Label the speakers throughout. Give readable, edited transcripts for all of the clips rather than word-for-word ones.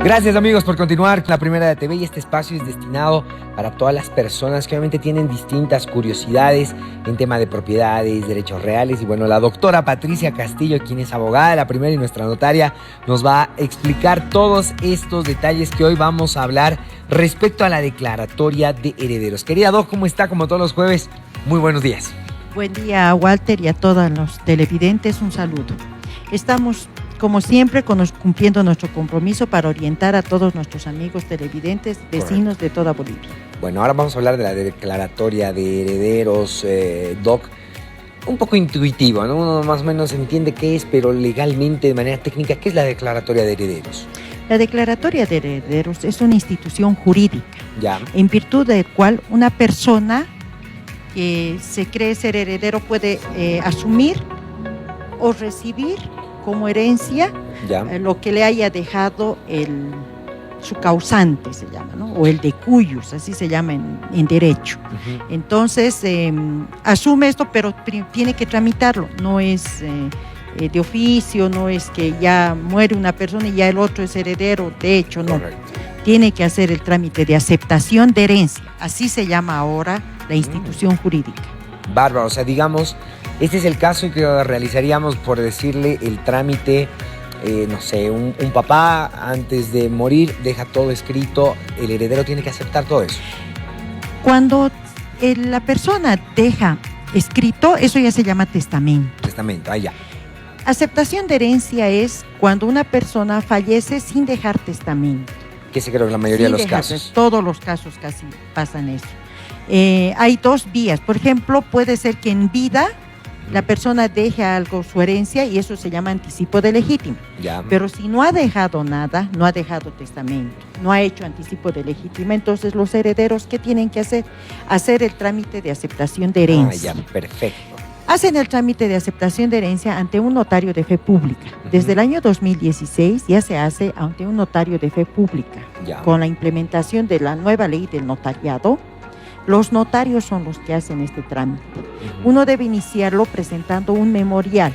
Speaker 1: Gracias amigos por continuar con La Primera de TV, y este espacio es destinado para todas las personas que obviamente tienen distintas curiosidades en tema de propiedades, derechos reales. Y bueno, la doctora Patricia Castillo, quien es abogada de La Primera y nuestra notaria, nos va a explicar todos estos detalles que hoy vamos a hablar respecto a la declaratoria de herederos. Querida Doc, ¿cómo está? Como todos los jueves, muy buenos días.
Speaker 2: Buen día, Walter, y a todos los televidentes, un saludo. Estamos, como siempre, cumpliendo nuestro compromiso para orientar a todos nuestros amigos televidentes, vecinos de toda Bolivia.
Speaker 1: Bueno, ahora vamos a hablar de la declaratoria de herederos, Doc. Un poco intuitivo, ¿no? Uno más o menos entiende qué es, pero legalmente, de manera técnica, ¿qué es la declaratoria de herederos?
Speaker 2: La declaratoria de herederos es una institución jurídica,
Speaker 1: Ya.
Speaker 2: en virtud de la cual una persona que se cree ser heredero puede asumir o recibir como herencia lo que le haya dejado su causante, se llama, ¿no? O el de cuyos, así se llama en derecho. Entonces, asume esto, pero tiene que tramitarlo, no es de oficio, no es que ya muere una persona y ya el otro es heredero, de hecho, no. Correcto. Tiene que hacer el trámite de aceptación de herencia, así se llama ahora la institución jurídica.
Speaker 1: Bárbaro, o sea, digamos, este es el caso en que realizaríamos, por decirle, el trámite, no sé, un papá antes de morir deja todo escrito, el heredero tiene que aceptar todo eso.
Speaker 2: Cuando la persona deja escrito, eso ya se llama testamento.
Speaker 1: Testamento, ahí ya.
Speaker 2: Aceptación de herencia es cuando una persona fallece sin dejar testamento.
Speaker 1: Que se creo que la mayoría de los casos.
Speaker 2: Todos los casos casi pasan eso. Hay dos vías. Por ejemplo, puede ser que en vida la persona deje algo, su herencia, y eso se llama anticipo de legítimo. Ya. Pero si no ha dejado nada, no ha dejado testamento, no ha hecho anticipo de legítimo, entonces los herederos, ¿qué tienen que hacer? Hacer el trámite de aceptación de herencia.
Speaker 1: Ya, perfecto.
Speaker 2: Hacen el trámite de aceptación de herencia ante un notario de fe pública. Desde el año 2016 ya se hace ante un notario de fe pública. Ya. Con la implementación de la nueva ley del notariado, los notarios son los que hacen este trámite. Uno debe iniciarlo presentando un memorial,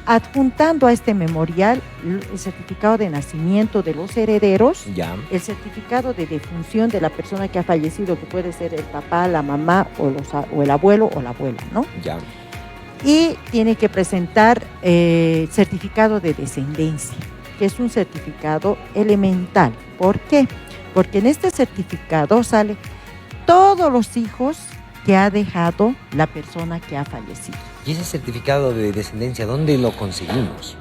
Speaker 2: adjuntando a este memorial el certificado de nacimiento de los herederos, ya. El certificado de defunción de la persona que ha fallecido, que puede ser el papá, la mamá o el abuelo o la abuela, ¿no? Ya. Y tiene que presentar certificado de descendencia, que es un certificado elemental. ¿Por qué? Porque en este certificado sale todos los hijos que ha dejado la persona que ha fallecido.
Speaker 1: ¿Y ese certificado de descendencia dónde lo conseguimos?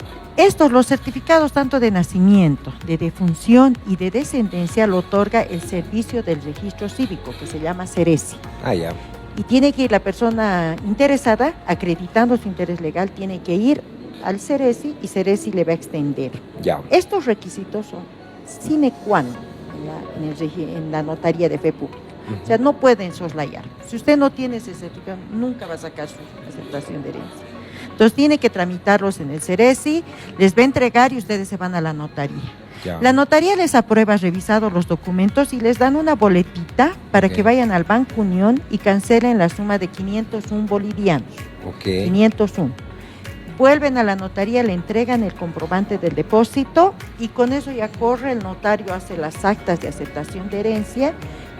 Speaker 2: Los certificados tanto de nacimiento, de defunción y de descendencia lo otorga el Servicio del Registro Cívico, que se llama Ceresi. Ah, ya. Y tiene que ir la persona interesada, acreditando su interés legal, tiene que ir al Ceresi y Ceresi le va a extender. Ya. Estos requisitos son sine qua non en la notaría de fe pública. O sea, no pueden soslayar. Si usted no tiene ese certificado, nunca va a sacar su aceptación de herencia. Entonces tiene que tramitarlos en el Ceresi, les va a entregar y ustedes se van a la notaría. Ya. La notaría les aprueba revisados los documentos y les dan una boletita para que vayan al Banco Unión y cancelen la suma de 501 bolivianos. 501. Vuelven a la notaría, le entregan el comprobante del depósito y con eso ya corre, el notario hace las actas de aceptación de herencia.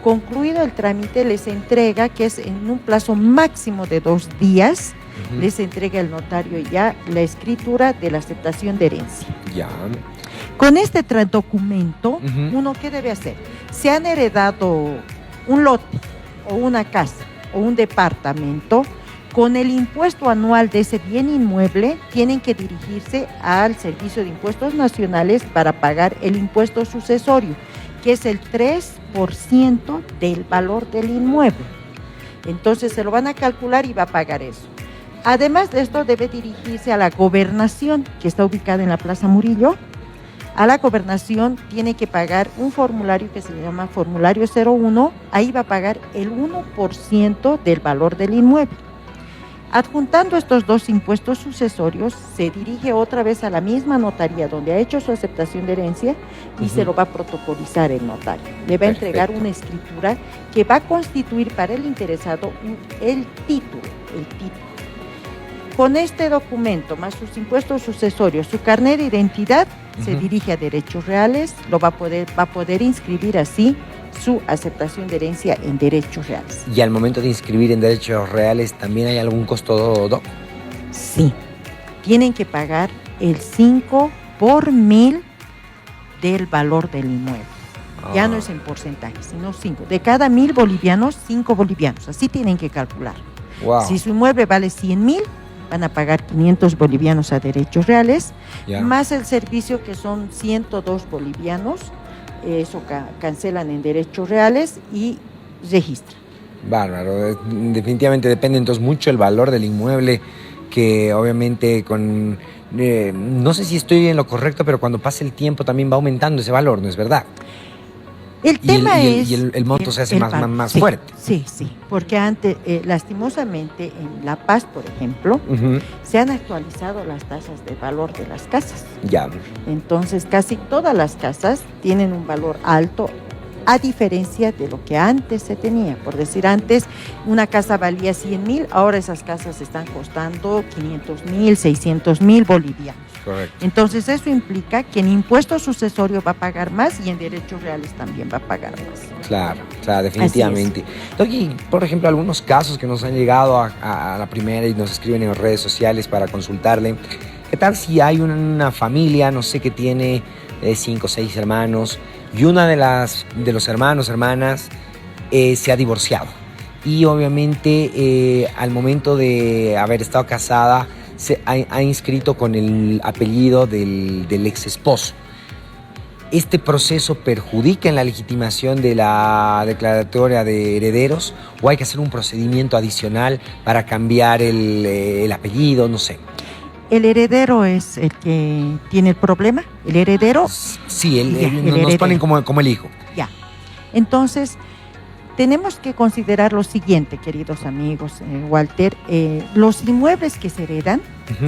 Speaker 2: Concluido el trámite, les entrega, que es en un plazo máximo de 2 días, les entrega el notario ya la escritura de la aceptación de herencia. Ya. Con este documento, uno, ¿qué debe hacer? Si han heredado un lote o una casa o un departamento, con el impuesto anual de ese bien inmueble, tienen que dirigirse al Servicio de Impuestos Nacionales para pagar el impuesto sucesorio, que es el 3% del valor del inmueble. Entonces se lo van a calcular y va a pagar eso. Además de esto, debe dirigirse a la gobernación, que está ubicada en la Plaza Murillo. A la gobernación tiene que pagar un formulario que se llama formulario 01, ahí va a pagar el 1% del valor del inmueble. Adjuntando estos dos impuestos sucesorios, se dirige otra vez a la misma notaría donde ha hecho su aceptación de herencia y se lo va a protocolizar el notario. Le va a entregar una escritura que va a constituir para el interesado el título. Con este documento, más sus impuestos sucesorios, su carnet de identidad, se dirige a Derechos Reales, va a poder inscribir así su aceptación de herencia en Derechos Reales.
Speaker 1: ¿Y al momento de inscribir en Derechos Reales también hay algún costo, Doc?
Speaker 2: Sí, tienen que pagar el 5 por 1000 del valor del inmueble. Ya no es en porcentaje, sino 5. De cada 1000 bolivianos, 5 bolivianos. Así tienen que calcular.
Speaker 1: Wow.
Speaker 2: Si su inmueble vale 100.000, van a pagar 500 bolivianos a Derechos Reales, más el servicio que son 102 bolivianos. Eso cancelan en Derechos Reales y registran.
Speaker 1: Bárbaro. Definitivamente depende entonces mucho el valor del inmueble, que obviamente con... no sé si estoy en lo correcto, pero cuando pasa el tiempo también va aumentando ese valor, ¿no es verdad?
Speaker 2: El tema es...
Speaker 1: el monto se hace más fuerte.
Speaker 2: Sí, porque antes, lastimosamente, en La Paz, por ejemplo, se han actualizado las tasas de valor de las casas.
Speaker 1: Ya.
Speaker 2: Entonces, casi todas las casas tienen un valor alto, a diferencia de lo que antes se tenía. Por decir, antes una casa valía 100.000, ahora esas casas están costando 500.000, 600.000 bolivianos.
Speaker 1: Correcto.
Speaker 2: Entonces eso implica que en impuesto sucesorio va a pagar más y en Derechos Reales también va a pagar más.
Speaker 1: Claro, definitivamente. Y, por ejemplo, algunos casos que nos han llegado a la primera y nos escriben en redes sociales para consultarle. ¿Qué tal si hay una familia, no sé, que tiene 5 o 6 hermanos y una de los hermanos, hermanas, se ha divorciado? Y obviamente al momento de haber estado casada, se ha inscrito con el apellido del ex esposo. ¿Este proceso perjudica en la legitimación de la declaratoria de herederos o hay que hacer un procedimiento adicional para cambiar el apellido? No sé.
Speaker 2: ¿El heredero es el que tiene el problema? ¿El heredero?
Speaker 1: Sí, nos ponen como el hijo.
Speaker 2: Ya. Entonces, tenemos que considerar lo siguiente, queridos amigos, Walter. Los inmuebles que se heredan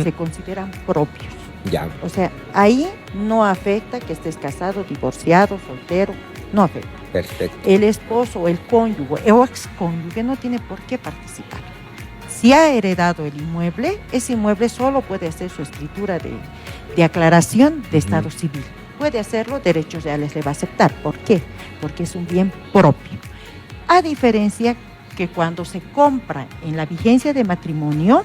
Speaker 2: se consideran propios.
Speaker 1: Ya.
Speaker 2: O sea, ahí no afecta que estés casado, divorciado, soltero, no afecta.
Speaker 1: Perfecto.
Speaker 2: El esposo, el cónyuge o excónyuge no tiene por qué participar. Si ha heredado el inmueble, ese inmueble solo puede hacer su escritura de aclaración de estado civil. Puede hacerlo, Derechos Reales le va a aceptar. ¿Por qué? Porque es un bien propio. A diferencia que cuando se compra en la vigencia de matrimonio,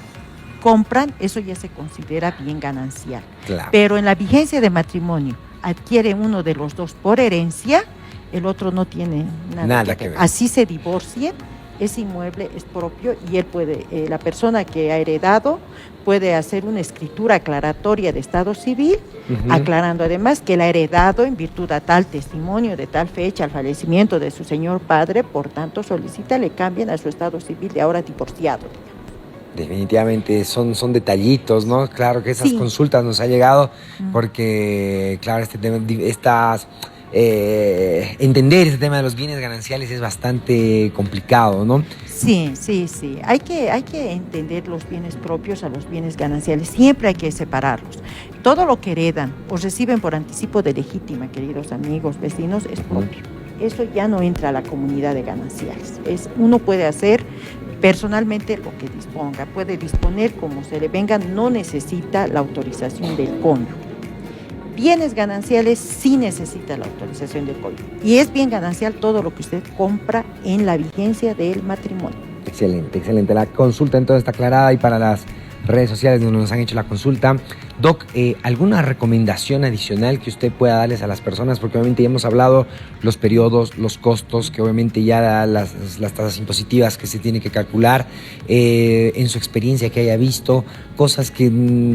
Speaker 2: eso ya se considera bien ganancial.
Speaker 1: Claro.
Speaker 2: Pero en la vigencia de matrimonio adquiere uno de los dos por herencia, el otro no tiene nada que ver. Así se divorcien, ese inmueble es propio y él puede, la persona que ha heredado puede hacer una escritura aclaratoria de estado civil, aclarando además que él ha heredado en virtud a tal testimonio de tal fecha al fallecimiento de su señor padre, por tanto solicita le cambien a su estado civil de ahora divorciado.
Speaker 1: Definitivamente son detallitos, ¿no? Claro que esas consultas nos ha llegado porque, claro, entender este tema de los bienes gananciales es bastante complicado, ¿no?
Speaker 2: Sí. Hay que entender los bienes propios a los bienes gananciales. Siempre hay que separarlos. Todo lo que heredan o reciben por anticipo de legítima, queridos amigos, vecinos, es propio. Eso ya no entra a la comunidad de gananciales. Uno puede hacer personalmente lo que disponga. Puede disponer como se le venga, no necesita la autorización del cónyuge. Bienes gananciales sí necesita la autorización del cónyuge. Y es bien ganancial todo lo que usted compra en la vigencia del matrimonio.
Speaker 1: Excelente. La consulta entonces está aclarada y para las redes sociales donde nos han hecho la consulta. Doc, ¿alguna recomendación adicional que usted pueda darles a las personas? Porque obviamente ya hemos hablado los periodos, los costos, que obviamente ya las tasas impositivas que se tienen que calcular, en su experiencia que haya visto, cosas que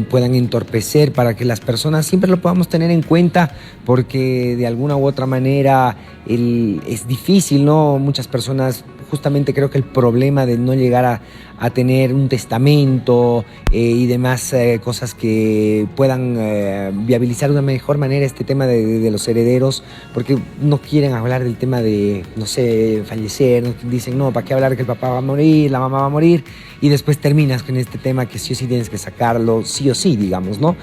Speaker 1: puedan entorpecer para que las personas siempre lo podamos tener en cuenta, porque de alguna u otra manera es difícil, ¿no? Muchas personas, justamente creo que el problema de no llegar a tener un testamento y demás cosas que puedan viabilizar de una mejor manera este tema de los herederos, porque no quieren hablar del tema de, no sé, fallecer, ¿no? Dicen, no, ¿para qué hablar que el papá va a morir, la mamá va a morir? Y después terminas con este tema que sí o sí tienes que sacarlo, sí o sí, digamos, ¿no?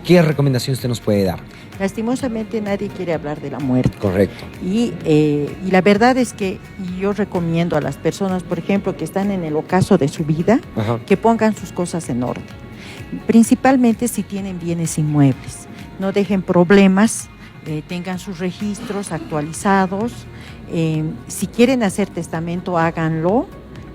Speaker 1: ¿Qué recomendación usted nos puede dar?
Speaker 2: Lastimosamente nadie quiere hablar de la muerte.
Speaker 1: Correcto.
Speaker 2: Y la verdad es que yo recomiendo a las personas, por ejemplo, que están en el ocaso de su vida, que pongan sus cosas en orden. principalmente si tienen bienes inmuebles. No dejen problemas, tengan sus registros actualizados. Si quieren hacer testamento, háganlo.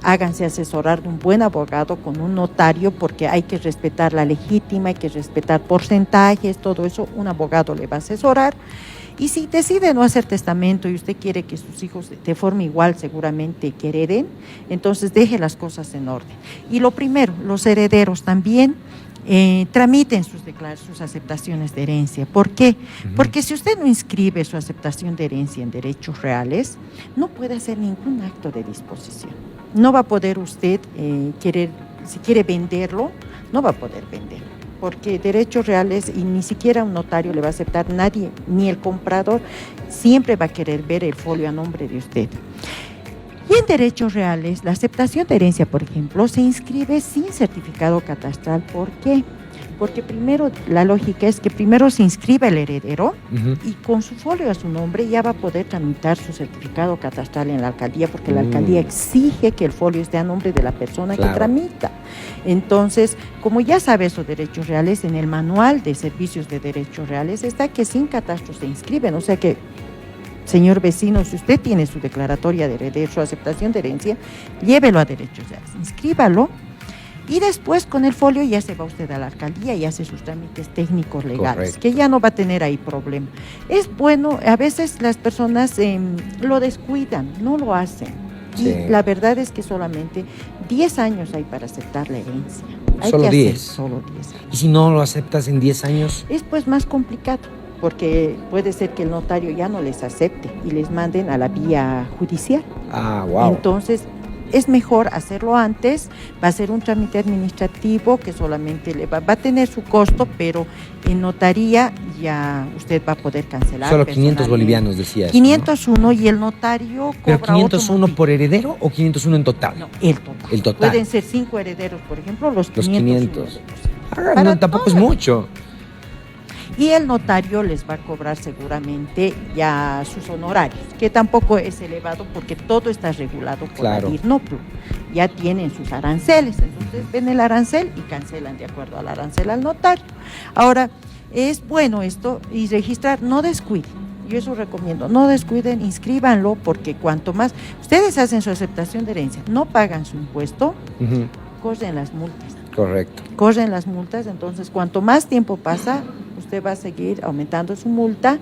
Speaker 2: Háganse asesorar de un buen abogado con un notario, porque hay que respetar la legítima, hay que respetar porcentajes, todo eso un abogado le va a asesorar. Y si decide no hacer testamento y usted quiere que sus hijos de forma igual seguramente que hereden, entonces deje las cosas en orden. Y lo primero, los herederos también tramiten sus aceptaciones de herencia. ¿Por qué? Porque si usted no inscribe su aceptación de herencia en derechos reales, no puede hacer ningún acto de disposición. No va a poder usted si quiere venderlo, no va a poder venderlo, porque derechos reales y ni siquiera un notario le va a aceptar, nadie, ni el comprador, siempre va a querer ver el folio a nombre de usted. Y en derechos reales, la aceptación de herencia, por ejemplo, se inscribe sin certificado catastral. ¿Por qué? Porque primero, la lógica es que primero se inscribe el heredero y con su folio a su nombre ya va a poder tramitar su certificado catastral en la alcaldía, porque la alcaldía exige que el folio esté a nombre de la persona que tramita. Entonces, como ya sabe esos derechos reales, en el manual de servicios de derechos reales está que sin catastro se inscriben, o sea que, señor vecino, si usted tiene su declaratoria de heredero, su aceptación de herencia, llévelo a derechos reales, inscríbalo. Y después con el folio ya se va usted a la alcaldía y hace sus trámites técnicos legales, que ya no va a tener ahí problema. Es bueno, a veces las personas lo descuidan, no lo hacen. Sí. Y la verdad es que solamente 10 años hay para aceptar la herencia.
Speaker 1: Solo 10.
Speaker 2: Solo 10 años.
Speaker 1: ¿Y si no lo aceptas en 10 años?
Speaker 2: Es pues más complicado, porque puede ser que el notario ya no les acepte y les manden a la vía judicial.
Speaker 1: Ah, wow.
Speaker 2: Entonces, es mejor hacerlo antes. Va a ser un trámite administrativo que solamente va a tener su costo, pero en notaría ya usted va a poder cancelar.
Speaker 1: Solo 500 bolivianos, decías.
Speaker 2: 501, ¿no? Y el notario cobra.
Speaker 1: ¿Pero 501 por heredero o 501 en total?
Speaker 2: No, el total.
Speaker 1: El total.
Speaker 2: Pueden ser 5 herederos, por ejemplo, los 500.
Speaker 1: No, tampoco es mucho.
Speaker 2: Y el notario les va a cobrar seguramente ya sus honorarios, que tampoco es elevado porque todo está regulado por la DIRNOPLO. Ya tienen sus aranceles, entonces ven el arancel y cancelan de acuerdo al arancel al notario. Ahora, es bueno esto y registrar, no descuiden. Yo eso recomiendo, no descuiden, inscríbanlo, porque cuanto más ustedes hacen su aceptación de herencia, no pagan su impuesto, corren las multas.
Speaker 1: Correcto.
Speaker 2: Corren las multas, entonces cuanto más tiempo pasa, usted va a seguir aumentando su multa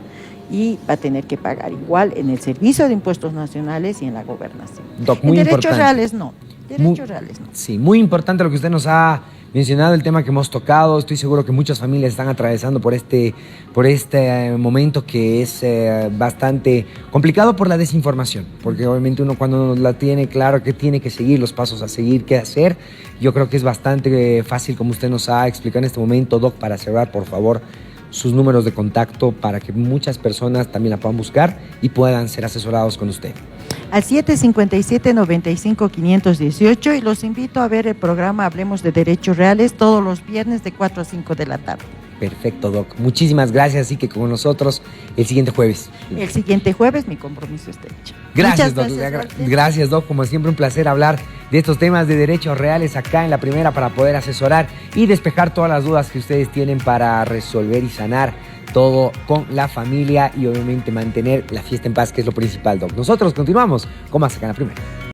Speaker 2: y va a tener que pagar igual en el Servicio de Impuestos Nacionales y en la Gobernación.
Speaker 1: Doc, muy
Speaker 2: en derechos
Speaker 1: importante.
Speaker 2: reales no. Derechos reales no.
Speaker 1: Sí, muy importante lo que usted nos ha mencionado, el tema que hemos tocado. Estoy seguro que muchas familias están atravesando por este momento que es bastante complicado por la desinformación, porque obviamente uno cuando la tiene claro que tiene que seguir los pasos a seguir, qué hacer, yo creo que es bastante fácil, como usted nos ha explicado en este momento. Doc, para cerrar, por favor, sus números de contacto para que muchas personas también la puedan buscar y puedan ser asesorados con usted.
Speaker 2: Al 757-95-518, y los invito a ver el programa Hablemos de Derechos Reales todos los viernes de 4 a 5 de la tarde.
Speaker 1: Perfecto, Doc. Muchísimas gracias. Así que con nosotros el siguiente jueves.
Speaker 2: El siguiente jueves mi compromiso está hecho.
Speaker 1: Gracias, Doc. Gracias, Doc. Como siempre, un placer hablar de estos temas de derechos reales acá en La Primera para poder asesorar y despejar todas las dudas que ustedes tienen para resolver y sanar todo con la familia y obviamente mantener la fiesta en paz, que es lo principal, Doc. Nosotros continuamos con más acá en La Primera.